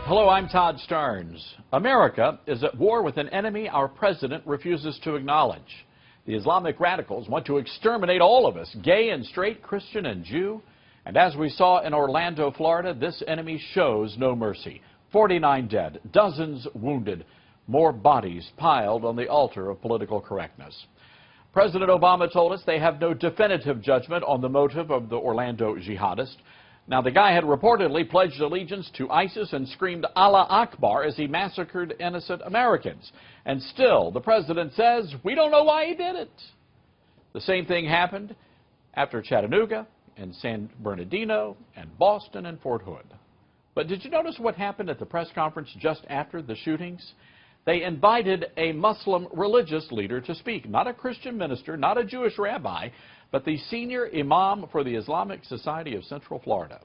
Hello, I'm Todd Starnes. America is at war with an enemy our president refuses to acknowledge. The Islamic radicals want to exterminate all of us, gay and straight, Christian and Jew. And as we saw in Orlando, Florida, this enemy shows no mercy. 49 dead, dozens wounded, more bodies piled on the altar of political correctness. President Obama told us they have no definitive judgment on the motive of the Orlando jihadist. Now, the guy had reportedly pledged allegiance to ISIS and screamed Allah Akbar as he massacred innocent Americans. And still, the president says, we don't know why he did it. The same thing happened after Chattanooga and San Bernardino and Boston and Fort Hood. But did you notice what happened at the press conference just after the shootings? They invited a Muslim religious leader to speak, not a Christian minister, not a Jewish rabbi, but the senior imam for the Islamic Society of Central Florida.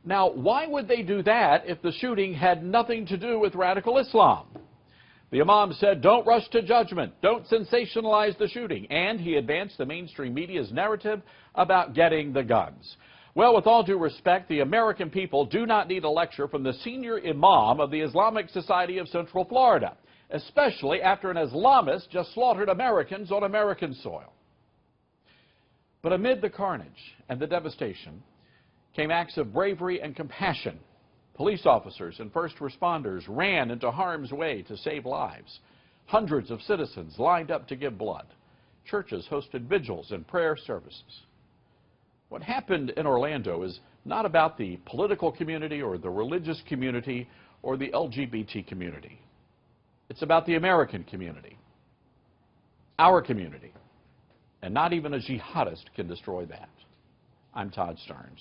Now, why would they do that if the shooting had nothing to do with radical Islam? The imam said, don't rush to judgment, don't sensationalize the shooting, and he advanced the mainstream media's narrative about getting the guns. Well, with all due respect, the American people do not need a lecture from the senior imam of the Islamic Society of Central Florida, especially after an Islamist just slaughtered Americans on American soil. But amid the carnage and the devastation came acts of bravery and compassion. Police officers and first responders ran into harm's way to save lives. Hundreds of citizens lined up to give blood. Churches hosted vigils and prayer services. What happened in Orlando is not about the political community or the religious community or the LGBT community. It's about the American community, our community. And not even a jihadist can destroy that. I'm Todd Starnes.